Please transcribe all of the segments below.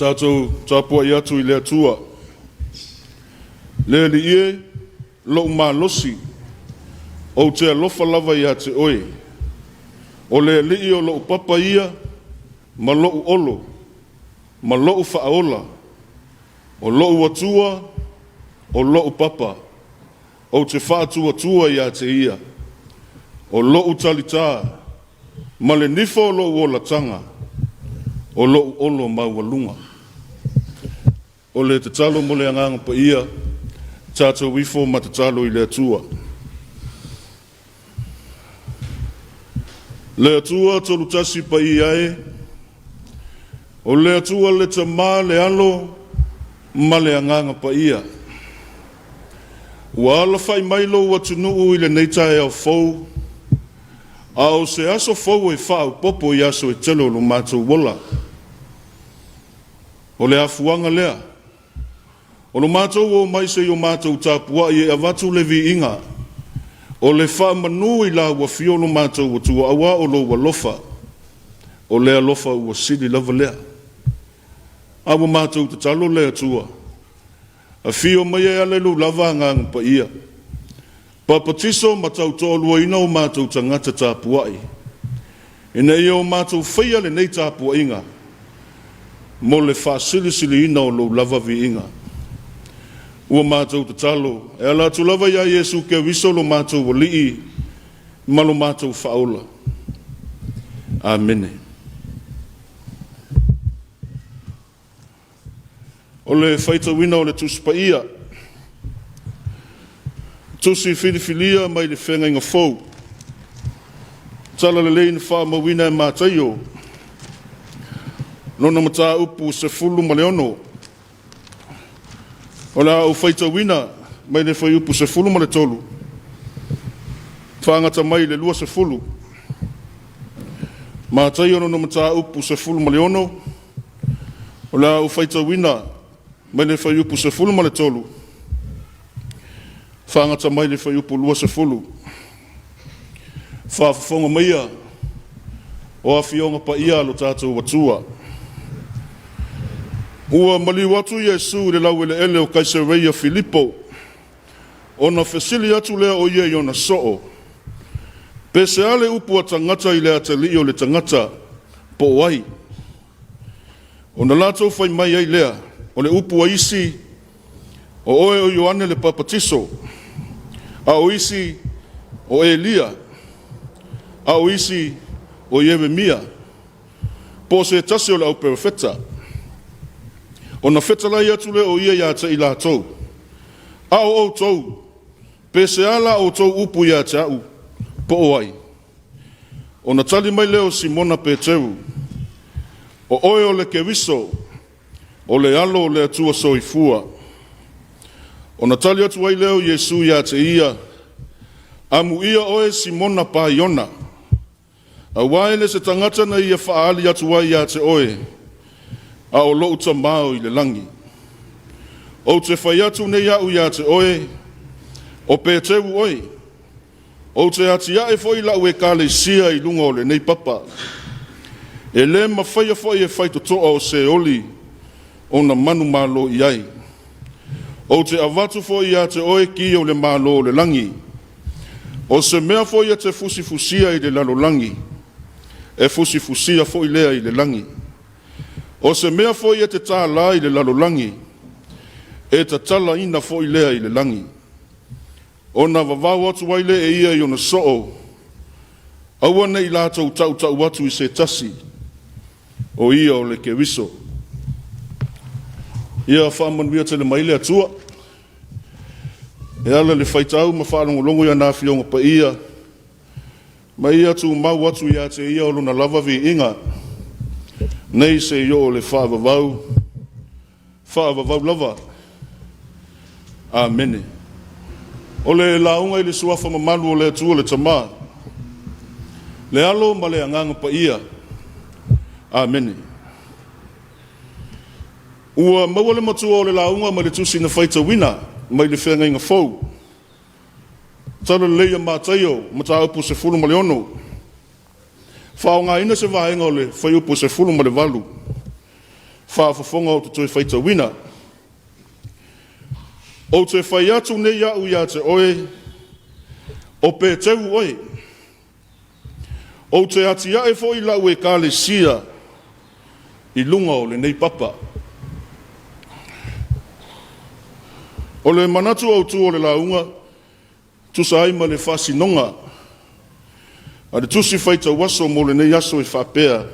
tātou tāpua i atu i lea tua. Lea li ie, lo mā losi, o te alofa lava i a te oe. O lea li i o lo papa ia, ma lo olo, ma lo whaaola, o lo watua, o lo papa, o te whaatua tua i a te ia, o lo talita, ma le nifo o lo olatanga, o lo olo maualunga. O le te talo mo le anganga pa ia, tātou wifo ma te talo i le atua. Le atua tolu tasi pa ia e, o le atua le tamā le alo, ma le anganga pa ia. Ua ala fai mailo ua tunuu i le neitai au fau, a o se aso fau e whao popo i aso e telo lo mātou wola. O le afuanga lea. O lo mātou o maise i o mātou tāpua i e avatu le vi inga. O le wha manu i la ua fio lo mātou o tua awa o lo wa lofa. O lea lofa ua sidi lava lea. Awa mātou te talo lea tua. A fio mai e alelu lava ngang pa ia. Papatiso matau tōlua ina o mātou tangata tāpua i. Ina ia o mātou whaia le nei tāpua inga. Mo le whaasilisili ina o lo lava vi inga. Ua mātou te talo, e ala tu lava ia Yesu ke wiso lo mātou wa lii, ma lo mātou whaola. Amene. O le whaita wina o le tuspa ia, tusi filifilia mai le whenga inga fau. Tala le leini wha mawina e mātaio, nona mata upu se fulu maleono. O la au whaita wina, mai le whai upu se fulu male tolu. Whangata mai le lua se fulu. Mātai ono no mata upu se fulu maleono. O la au whaita wina, mai le whai upu se fulu male tolu. Whangata mai le whai upu lua se fulu. Whaafafonga maia, o a fionga pa ia lo tātou watua. Ua mali watu Yesu le lau ele ele o Kaisereia Filipo. Ona fesili atu lea o ia i ona soo. Pese ale upu a tangata i lea te li o le tangata po wai. Ona lato fai mai ai lea o le upu a isi o oe o Ioane le papatiso. A o isi o Elia. A o isi o Yeremia. Po se tasi o le au profeta. Ona fetalai atu le o ia ia te i la tau. A o tau. Pese ala o tau upu ia te au. Po oai. Ona tali mai leo Simona Peteru. O oe o le kewiso. O le alo o le atua soifua. Ona tali atu ai leo Yesu ia te ia. Amu ia oe Simona Paiona. A waele se tangata na ia faali atu ai ia te oe. A o lo uta mao i le langi. O te whaiatu nei au ia te oe, o Peteru oe. O te ati ae foi lau e kale sia i lunga o le nei papa. E le ma whaia foi e whai totoa o se oli, o na manu malo i ai. O te avatu foi ia te oe ki o le malo o le langi. O se mea foi e te fusifusia i le lalo langi. E fusifusia foi lea i le langi. O se mea foi e te tāla i le lalolangi, e te tala ina foi lea i le langi. O na wawau atu waile e ia i ona soo, aua nei lātou tau atu i se tasi, o ia o le kewiso. Ia whamanuia te le maile atua, e ala le whaitau ma whanongolongo ia nā fionga pa ia, ma ia tu mau atu ia te ia o luna lava vi inga, nei se yo le whaavavau lava. Amene. O le launga i le suafa mamalu o le atua le tamā. Le alo ma le anganga pa ia. Amene. Ua maua le matua o le launga ma le tusi na whaita wina, mai le whenga inga fau. Tala leia mātaio, mata upu se fulu ma le ono. Whao ngā ina se vaenga o le whai upu se fulu ma le walu. whaafafonga o te toi whaita wina. O te whai atu nei au ia te oe, o pe teu oe. O te ati ae fo i lau e ka le sia, i lunga o le nei papa. O le manatu au tu o le launga, tu sa aima le whasinonga, a le tusi whaita waso mo le nei aso e whapea,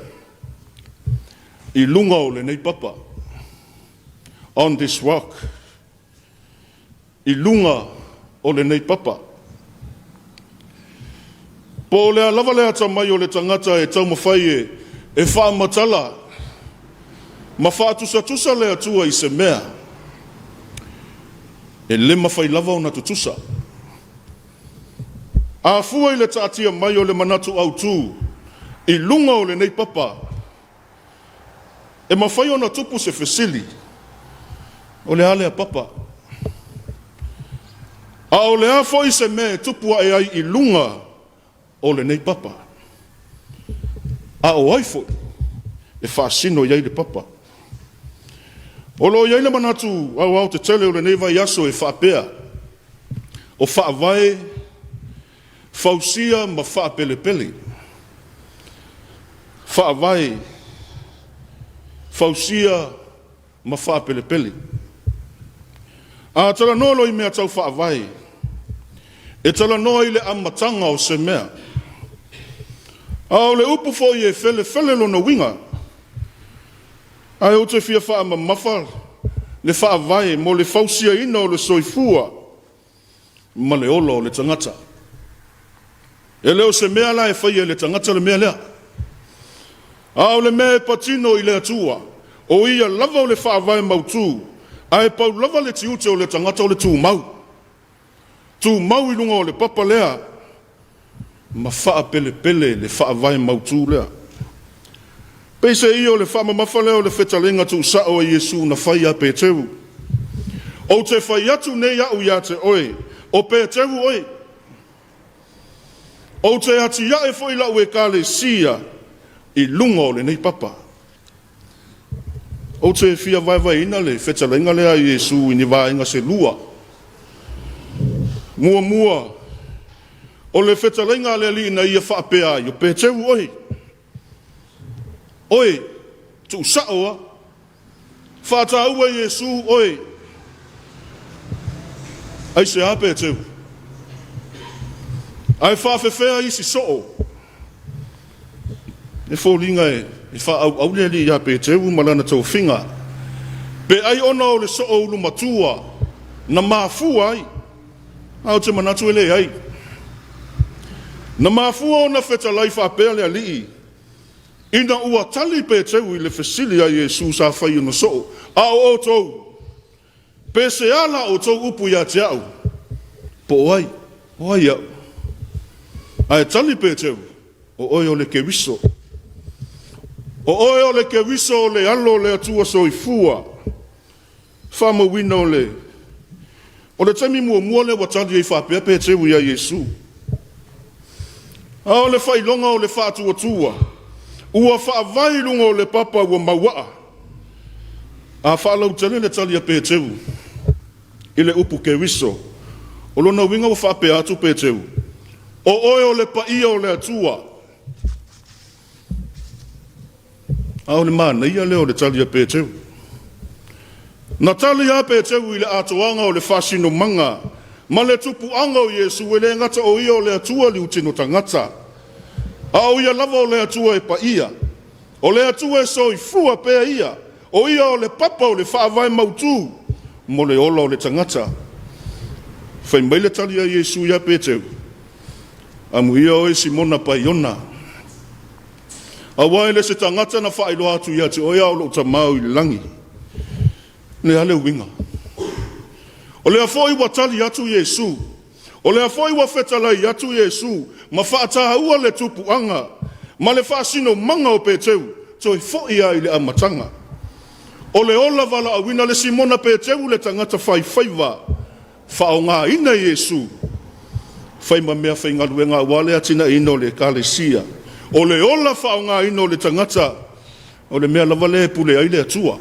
i lunga o le nei papa. On this rock, i lunga o le nei papa. Po le alawa le ata mai o le tangata e tau mawhai e wha matala, ma wha tusa le atua i se mea, e le mawhai lava o na tutusa. A fua i le taatia mai o le manatu au tu, i lunga o le nei papa, e mawhai o na tupu se fesili, o le ale a papa. A o le a foi se me tupu e ai i lunga o le nei papa. A o ai foi, e whaasino iai le papa. O lo iai le manatu au te tele o le nei vai aso e whaapea, o whaavai, fausia ma whaapelepele. Whaavai, fausia ma whaapelepele. A tala nolo i mea tau whaavai, e tala noa i le amatanga o se mea. A o le upu fo i e fele lo na winga. A o te fia wha mafa, le whaavai mo le fausia ina o le soifua, ma le olo o le tangata. E leo se mea la e whai e le tangata le mea lea. A o le mea e patino i le atua, o ia lava o le whaavai mautu, a e pau lava le tiute o le tangata o le tū mau. Tū mau i lunga o le papa lea, ma wha pele le whaavai mautu lea. Peise i o le wha mamafa lea o le whetalenga tū sao a Iesu na whai a Peteru. O te whai atu nei au ia te oe, o Peteru oe. O te ati ia e foi lau e ka le sia, i lunga o le nei papa. O te fia vai ina le whetalenga lea Iesu i ni vaenga se lua. Mua, o le whetalenga le li na ia whaapea i o Peteru oe. Oe, tu saoa, whaataua Iesu oe. Ai se a Peteru. Ai whaafewhea isi soo. E fōlinga e whaau le li ia Peteru malana tau whinga. Pe ai ona o le soo ulu matua, na mafua ai. Au te manatu ele ai. Na mafua o na whetalai whaapea le alii. Ina ua tali Peteru i le fesili a Iesu sa whai una soo. A o tou. Pe se ala o tou upu ia te au. Po ai au. Ai tali Peteru. O oi o le kewiso. O oi o le kewiso o le alo le atua soifua. Whama wina o le. O le taimi mua le watali e whapea Peteru ia Iesu. A o le whailonga o le whaatua. Ua whaavai lunga o le papa ua mawaa. A whaalau tele le tali a Peteru. I le upu kewiso. O lona winga ua whapea atu Peteru. O oe o le paia o le atua. A o le mana ia leo le tali a Peteru. Na tali a Peteru i le atoanga o le whasino manga. Ma le tupu anga o Iesu e le ngata o ia o le atua li utino tangata. A o ia lava o le atua e paia. O le atua e soifua pea ia. O ia o le papa o le whaavai mautu. Mo le ola o le tangata. Whai mai le tali a Iesu ia Peteru. Amu ia o e Simona Paiona. A waile se tangata na whailo atu ia te oia o lo tamau i langi. Le ale winga. O le afoi wa tali atu Iesu. O le afoi wa whetalai atu Iesu. Ma whaataha ua le tupu anga. Ma le whaasino manga o Peteru. Toi foi ai le amatanga. O le ola vala a wina le Simona Peteru le tangata whaiva. Whaonga ina Iesu. Whai ma mea whai ngaluenga wale atina ino le kalesia. O le ola whaonga ino le tangata. o le mea lava le pule ai le atua.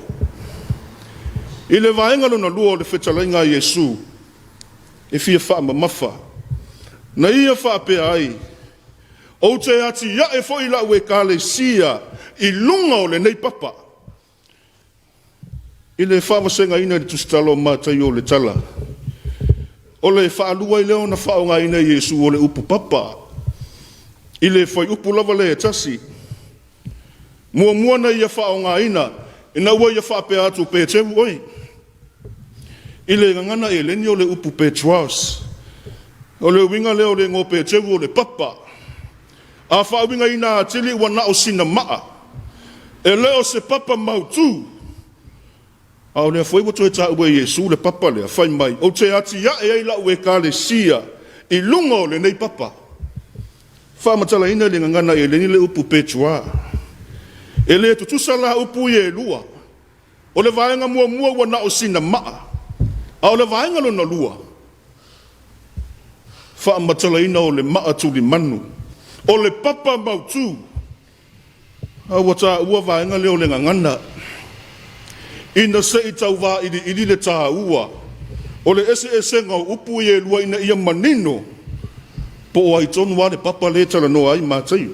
I le vaenga lona lua o le whetalainga Iesu, e fia wha mamafa. Na ia wha pea ai, o te ati ia e fo i la ue ka le sia, i lunga o le nei papa. I le wha wasenga ina le tustalo mātai o le tala. O le wha alua i leo na wha o ngā ina Iesu o le upu papa. I le whai upu lava le e tasi. Mua na ia wha o ngā ina, ina ua ia wha pea atu pe tevu oi. I le ngangana e leni o le upu Petros. O le winga leo le ngō pe tevu o le papa. A wha winga ina atili ua na o sina maa. E leo se papa mautu. A o lea fwoi watu e ta ue Iesu le papa lea, whai mai. O te ati ia e eila ue ka le sia, i lunga o le nei papa. Wha matala ina le ngangana e leni le upu Petrua. E le tutusa la upu i e lua. O le vaenga mua ua na o sina maa. A o le vaenga lo na lua. Wha matala ina o le maa tu li manu. O le papa mautu. A wata ua vaenga leo le ngangana. Ina se i tau wā ili le tā ua. O le ese ngau upu i e lua ina ia manino. Po o ai tonu wā le papa le tala no ai mātai.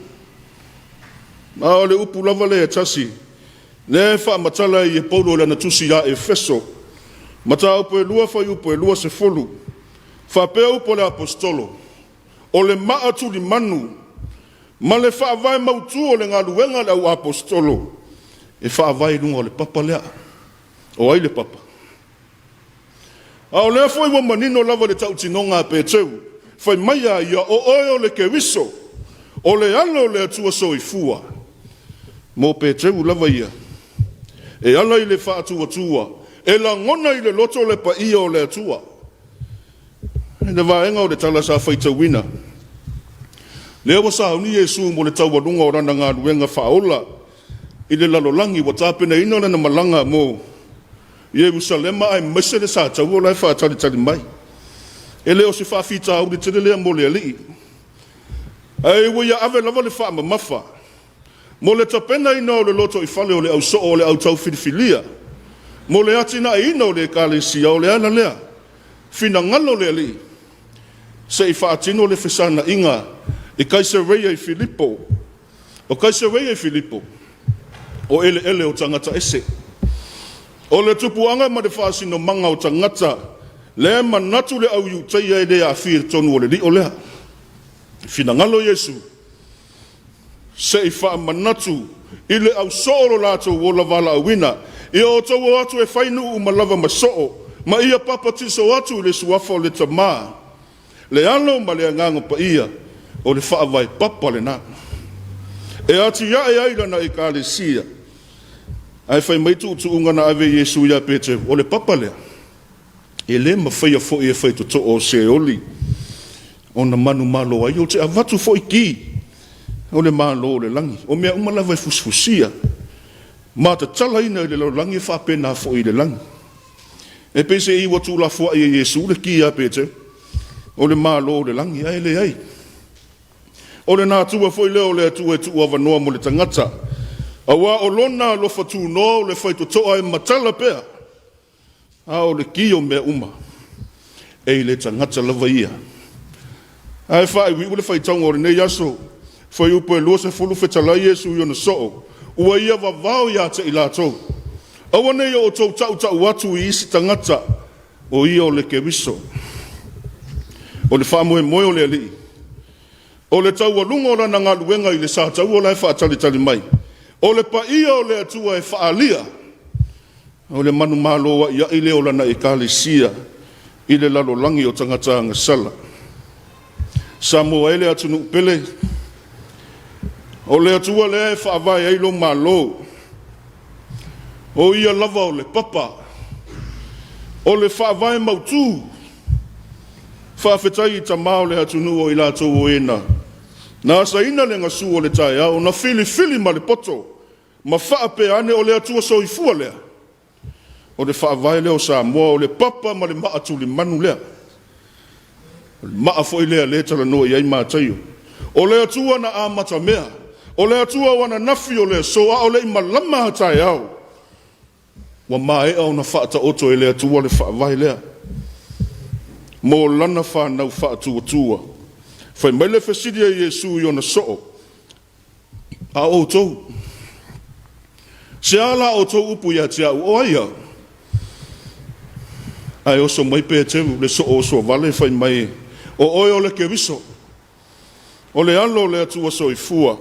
Ma o le upu lava le e tasi. Le wha matala i e paulo le na tusi a e feso. Mata upu e lua whai upu e lua se folu. Wha pea upu le apostolo. O le maa tu li manu. Ma le wha vai mautu o le ngā luenga le au apostolo. E wha vai lunga o le papa lea. O ai le papa. A o lea foi wa manino lava le tautinonga pe teu. Fai maia ia o oio le kewiso. O le alo le atua so i fua. Mo pe teu lava ia. E ala i le wha atua. E la ngona i le loto le pa ia o le atua. E le vaenga o le tala sa whaita wina. Lea wa sa uni Iesu mo le tau walunga o rana ngā luenga whaola. I le lalolangi wa tāpena ina le na malanga mo. Yerusalema ai mesele sa tau o lai wha tali mai. E leo se wha fita au le tere lea mo le alii. Ai ua ia ave lava le wha mamafa. Mo le tapena ina o le loto i fale o le au so o le au tau filifilia. Mo le atina ina o le kalesia o le ana lea. Fina ngalo le alii. Se i wha atino le fesana inga i Kaisareia i Filipo. O Kaisareia i Filipo. O ele o tangata ese. O le tupuanga ma de whaasino manga o tangata, le manatu le au iuteia e le a whir tonu o le li o lea. Fina ngalo Iesu, se i wha manatu, i le au sooro lato o la vala awina, i o tau atu e whainu u malava masoo, ma ia papa tiso atu le suafa o le tamaa. Le alo ma le angango pa ia, o le wha vai papa le na. E ati ia e aila na i ka le sia. Ai fai mai tu unga na ave Iesu ia pete o le papa lea. E le ma fai a fo e fai to o se oli. O na manu malo ai o te avatu fo i ki. O le malo o le langi. O mea umala vai fusfusia. Ma ta tala ina i le langi fa pena fo i le langi. E pese i watu la fo i Iesu le ki ia pete. O le malo o le langi ai le ai. O le nā tua fo i leo le atu e tu avanoa mo le tangata. Awa o lona lo fatu no le fai to toa e matala pea. A o le ki o mea uma. E le tangata lava ia. Ai fai wi ule fai taunga o le nei aso. Fai upo e lua se fulu fetala Iesu i ona soo. Ua ia vavao ia te ilatou. Awa nei o tau tau watu i isi tangata. O ia o le kewiso. O le wha moe o le ali. O le tau walunga o rana ngā luenga i le sa tau o lai wha tali mai. O le pa ia o le atua e whaalia. O le manu maloa ia i leo lana e kālesia. I le lalo langi o tangata ngasala. Samoa ele atunu pele. O le atua le e whaavai eilo malo. O ia lava o le papa. O le whaavai mautu. Whaafetai i tamao le atunu o i lato o ena. Na asa ina le ngasu o le tae au, na fili ma le poto, ma whaape ane o le atua so i fua lea. O le whaavai leo sa moa o le papa ma le maatu le manu lea. O le maa fo i lea le tala noa i ai mātaio. O le atua na amata mea, O le atua wana nafi o le soa o le imalama hatai au. Wa mae au na whaata oto e le atua le whaavai lea. Mo lana whanau whaatua tua. Whai mai le whesidia Iesu i ona soo. A o tau. Se ala o tau upu ia te au o aia. Ai oso mai pe tevu le soo so vale whai mai. O oi o le ke viso. O le alo le atua so i fua.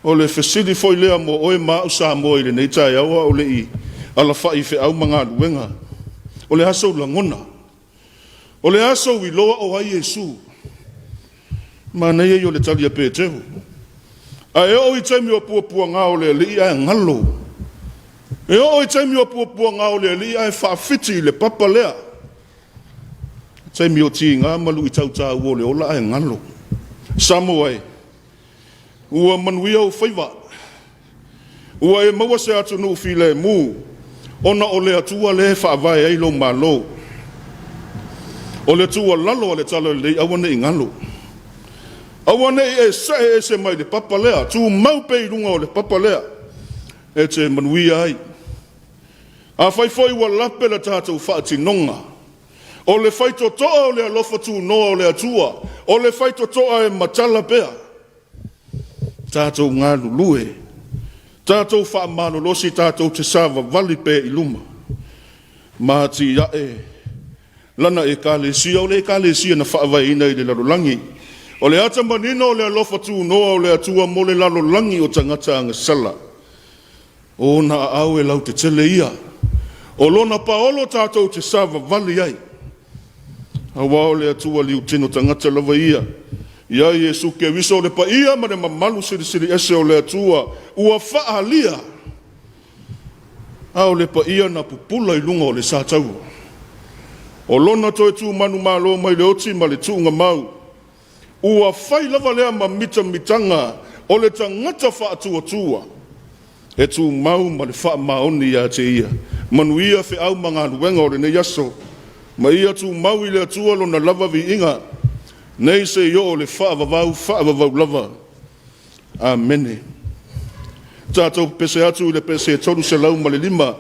O le whesidi foi lea mo oi mau sa mo i le nei tai aua o le i. Ala whai whi au mga luenga. O le aso la ngona. O le aso i loa o ai Iesu. Ma nei e o le talia pe tevu. A e o i taimi o pua ngā o le li ai ngalo. E o i taimi o pua ngā o le li ai whaafiti le papa lea. Taimi o ti ngā malu i tau tā o le ola ai ngalo. Samoai. Ua manuia o whaiva. Ua e maua se atu nu file mu. Ona o le atua le whaavai ai lo malo. O le tua lalo o le talo le awane i ngalo. Awane e se mai le papa lea. Tu mau pe i runga o le papa lea. E te manuia ai. A whaifoi wa lape la tātou whaati nonga. O le whaito toa o le alofa tu noa o le atua. O le whaito toa e matala pea. Tātou ngā lulue. Tātou whaamano losi tātou te sāwa vali pe i luma. Māti ia e. Lana e kālesia o le kālesia na whaavai ina i le larolangi. O le ata manina o le alofa tu noa o le atua mo le larolangi o tangata anga sala. O na au e lau te tele ia. O lona paolo tātou te sāwa vali ai. Awa o le atua liu tino tangata lava ia. Ia Iesu ke wiso le pa ia ma le mamalu siri ese o le atua. Ua whaalia. Au le pa ia na pupula i lunga o le sātau. O lona toi tu manu malo mai le oti ma le tuunga mau. Ua whai lava lea ma mita mitanga o le tangata whaatua tua. E tu mau ma le wha maoni ia te ia. Manu ia whi au mga nuenga o le ne yaso. Ma ia tu mau i le atua lo na lava vi inga. Nei se yo le whaavavau lava. Amene. Tātou pese atu le pese tonu se lau ma le lima.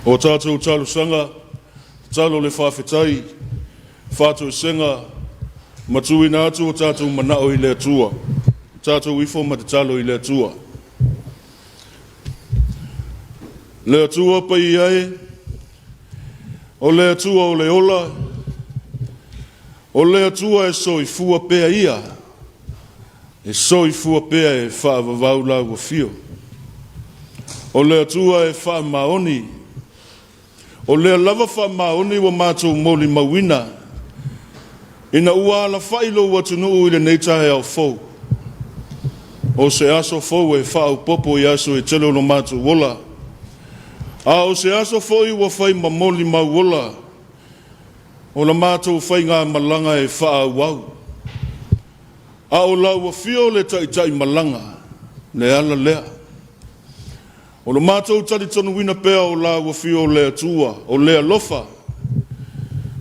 O tātou talo sanga, talo le whawhetai, whātou senga, matui nā atu o tātou manao I le atua, tātou ifo ma te talo I le atua. Le atua pa I ai, o le atua o le ola, o le atua e so I fua pea ia, e so I fua pea e whaavavau lau wa fio. O le atua e wha maoni, o le lava wha maoni wa mātou moli mawina, ina ua ala whailo watu nuu I le neitahe au fau. O se aso fau e wha au popo I aso e tele ono mātou wola. A o se aso fau I wa whai ma moli ma wola, o la mātou whai ngā malanga e wha au wau. A o lau wa fio le tai malanga, le ala lea. O la mātou tari tonu wina pea o lau wa fio le atua, o le alofa,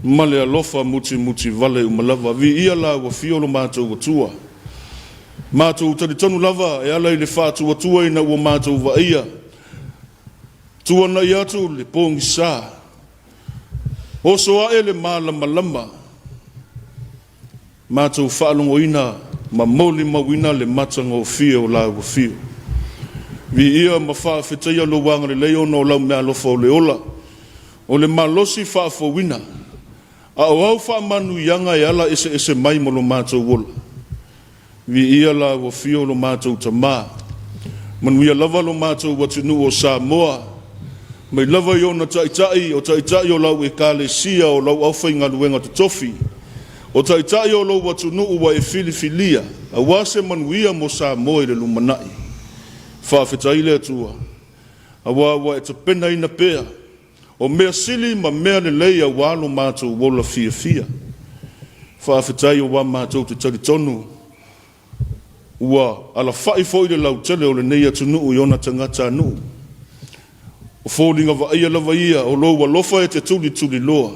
ma le alofa muti vale umalava, vi ia lau wa fio lo mātou watua. Mātou tari tonu lava e ala I le whātu watua ina ua mātou wa ia. Tua na I atu le pōngi sā. O soa e le mālama lama. Mātou whaalongo ina, ma moli mawina le matanga o fio o lau wa fio. Vi ia ma whaafeteia lo wanga le leo no lau mea lofa o le ola. O le malosi whaafo wina. A o au whaamanu ianga e ala ese mai mo lo mātou wola. Vi ia la wa fio lo mātou tamā. Manuia lava lo mātou watinu o Samoa. Mai lava I ona taitai o taitai o lau e kālesia o lau awhai ngā luenga te tofi. O taitai o lau watunu ua e filifilia. A wase manuia mo Samoa I le lumanai. Whawhetai le atua. A wawa e tapena ina pea. O mea sili ma mea le leia walo mātou wola fia fia. Whawhetai o wa mātou te tari tonu. Ua ala whai fo I le lau tele o le neia tunu I ona tangata anu. O fōlinga wa ia lava ia o lo wa lofa e te tuli loa.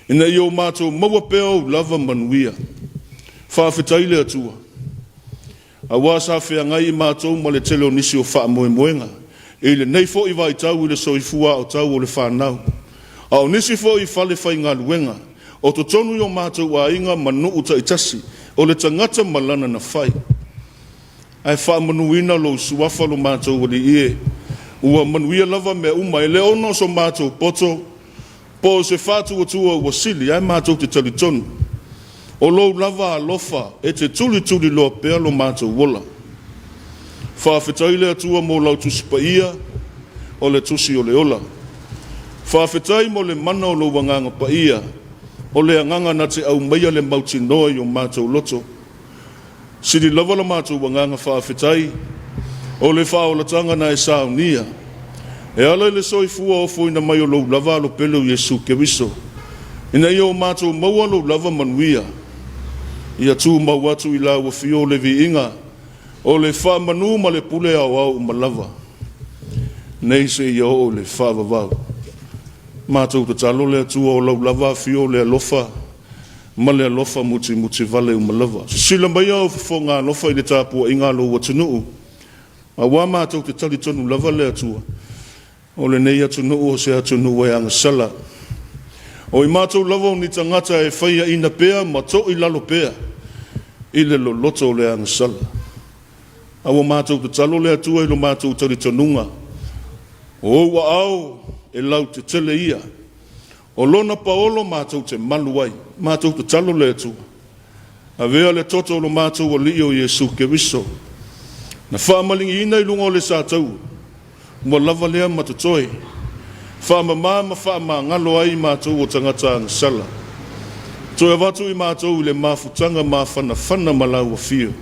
Ina I o mātou maua pea o lava manuia. Whawhetai le atua. A wasa whea ngai I mātou ma le tele o nisi o wha moe moenga. E le nei fo I vai tau I le soifua o tau o le whanau. A o nisi fo I whale whai ngā luenga. O to tonu I o mātou a inga manu uta itasi. O le tangata malana na whai. Ai wha manuina lo suafa lo mātou wali ie. Ua manuia lava mea uma e le ono so mātou poto. Po se whātu atua ua sili. Ai mātou te talitonu. O lo lava alofa e te tuli loa pea lo mātou wola. Whawhetai le atua mo lau tusipa ia o le tusi o le ola. Whawhetai mo le mana o lo wanganga pa ia o le anganga na te au meia le mauti noa I o mātou loto. Sidi lava la mātou wanganga whawhetai o le whaolatanga na e saunia. E ala le soifua o fuina mai o lo lava lo pelo Yesu Keriso. Ina I o mātou maua lo lava manuia. Ia tū mawatu I la wa fio le vi inga, o le wha manu ma le pule au au malava. Nei se ia o le wha wawau. Mātou te talo le atua o lau lava fio le alofa, ma le alofa muti vale u malava. Sila mai au fo ngā alofa I le tāpua inga lo watunuu. A wā mātou te tali tonu lava le atua, o le nei atunuu o se atunuu e anga sala. O I mātou lava ni tangata e whaia ina pea, ma to I lalo pea. I le lo loto le anga sala. Awa mātou te talo le atua I lo mātou tari tanunga. O wa au e lau te tele ia. O lona paolo mātou te maluai. Mātou te talo le atua. A vea le toto lo mātou o li o Yesu Keriso. Na whaamalingi ina I lunga o le sātau. Mua lava lea matutoi. Whaamama ngalo ai mātou o tangata anga sala. Toi avatu I mātou le mafutanga mawhana malau a fio.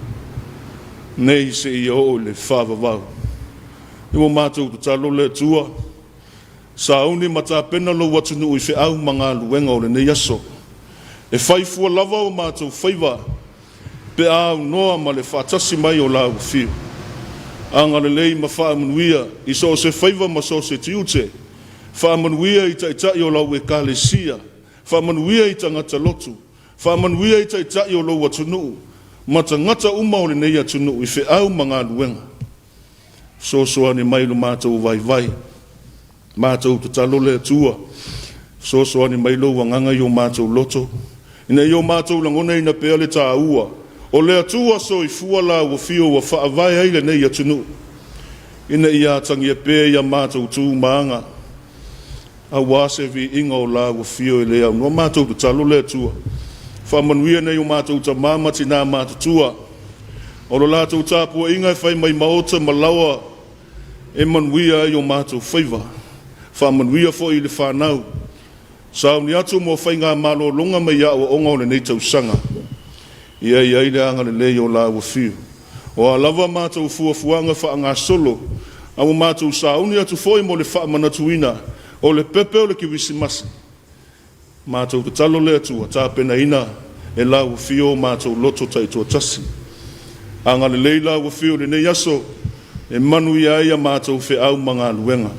Nei se I o le whawawau. Iwa mātou te talo le tua. Sa auni mata pena lo watunu I whi au mga luenga o le nei aso. E whaifua lava o mātou whaiva. Pe au noa ma le whatasi mai o lau a fio. Anga le lei ma whaamanuia. I so se whaiva ma so se tiute. Whaamanuia I taitai o lau e kālesia. Whaamanuia I tangata lotu. Whaamanuia I taitai o lau atunuu. Ma tangata uma o le nei atunuu I whi au mga luenga. So ni mai lo mātou vai. mātou te talo le tua. So ani mailo wanganga yo mātou loto. Ina yo mātou langona ina pea le tā ua. O le atua so I fua la wa fio wa whaavai aile nei atunu. Ina ia tangi e pea ia mātou tū maanga. A wase vi inga o la wa fio I le au. Noa mātou te talo le tua. Whamanuia nei o mātou ta mamati nā mātutua. O lo lātou tāpua inga e whai mai maota malawa. E manuia I o mātou whaiva. Whamanuia fo I le whanau. Sao ni atu mo whai ngā malo longa mai a o onga o le nei tau sanga. Ia le anga le leo la wa fiu. O a lava mātou fuafuanga wha ngā solo. A mo mātou sauni atu foi mo le wha manatuina. O le pepe o le kiwisi masi. Mātou te talo le atua tāpena ina e la wa fiu mātou loto taitua tasi. Anga le leila wa fiu le nei aso. E manu ia mātou fe au mga luenga.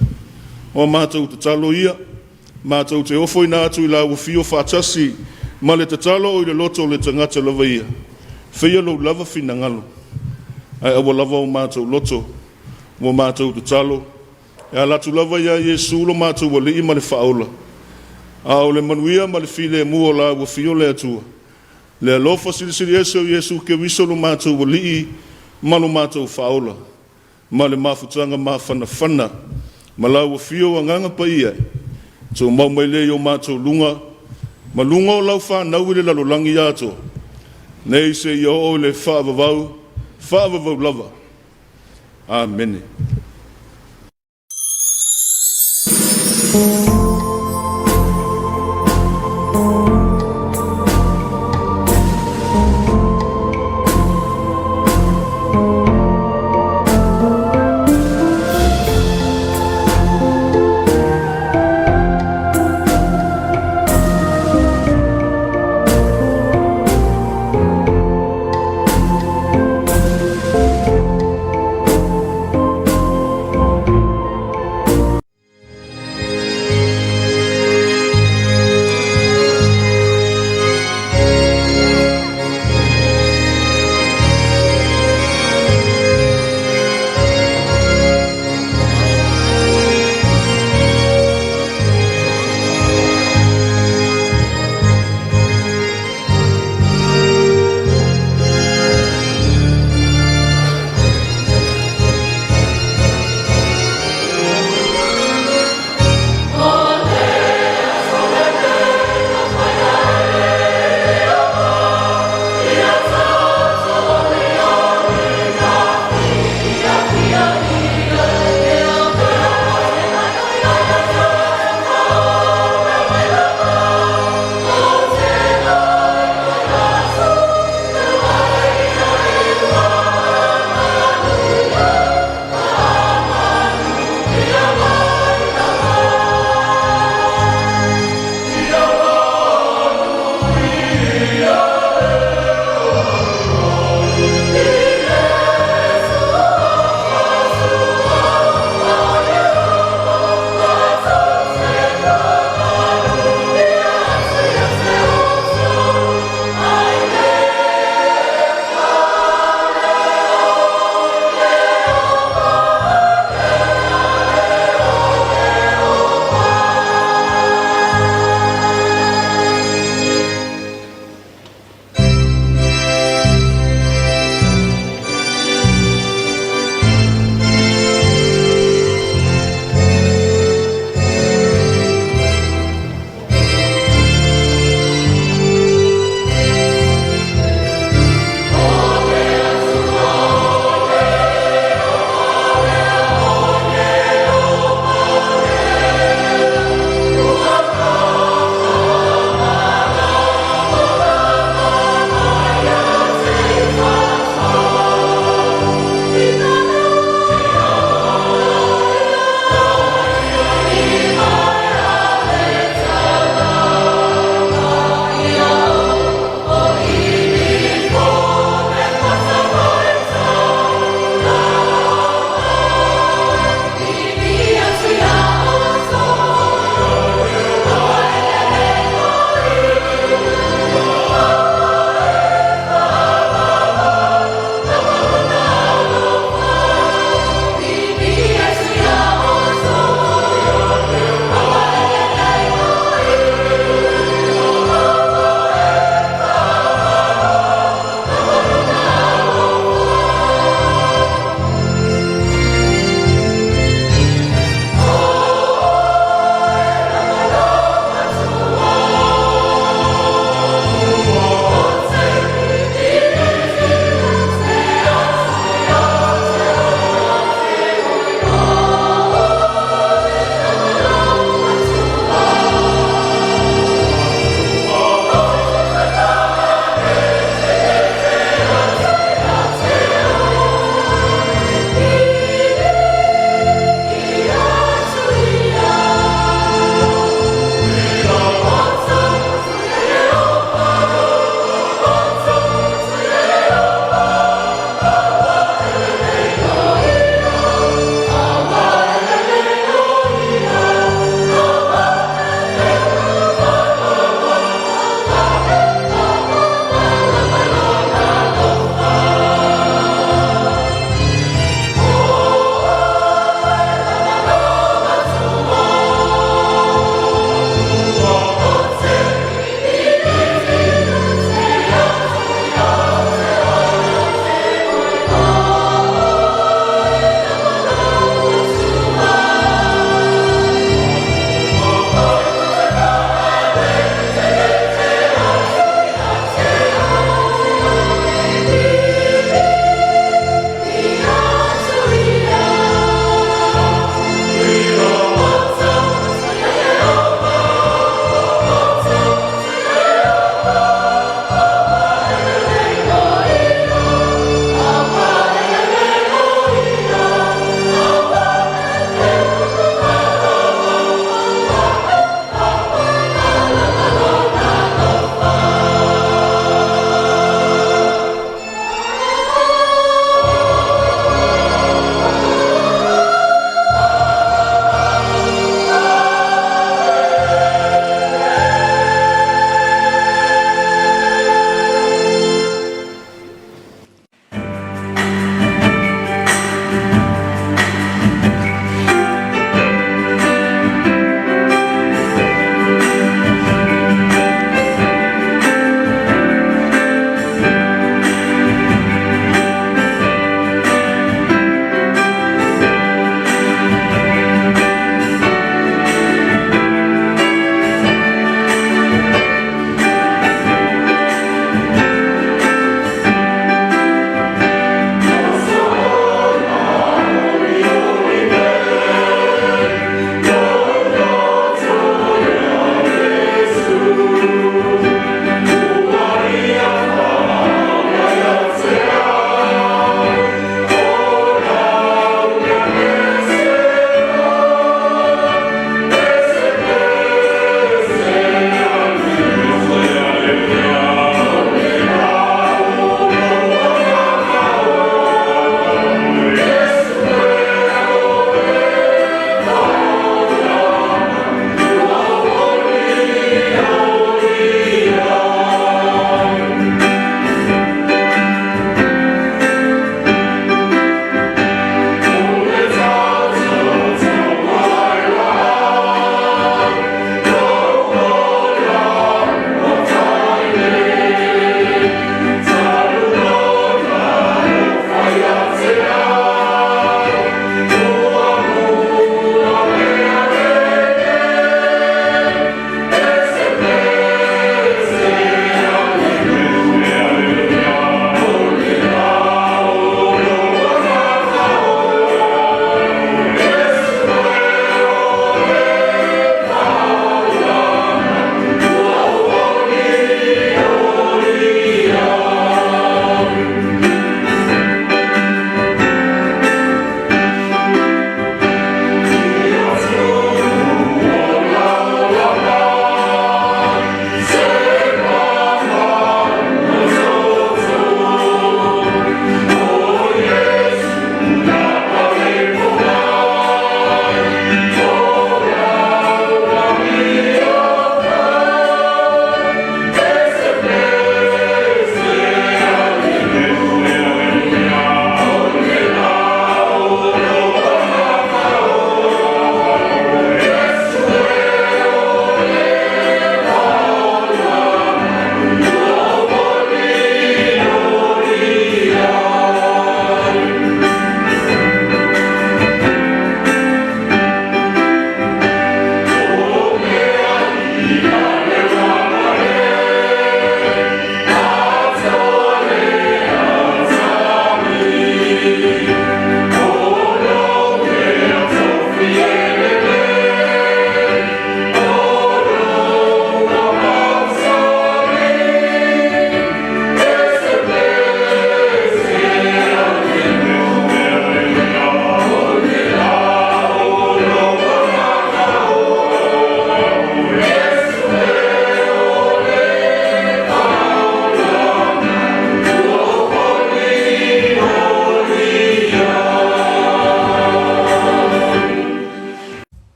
O mātou te talo ia. Mātou te ofo ina atu I la wafio whaatasi, ma le te talo o I le loto le tangata lava ia. Whia lo lava fina ngalo. Ai awa lava o mātou loto, mo mātou te talo. E alatu lava ia Yesu lo mātou wa lii ma le whaola. A o le manuia ma le file mua la wafio le atua. Le alofa sirisiri Yesu ke wiso lo mātou wa lii ma lo mātou whaola. Ma le mafutanga ma whana. Ma la wafio anganga pa ia. So mau mai le yo mātou lunga, ma lunga o lau whanau le lalolangi ato. Nei se yo o le whaavavau lava. Amen.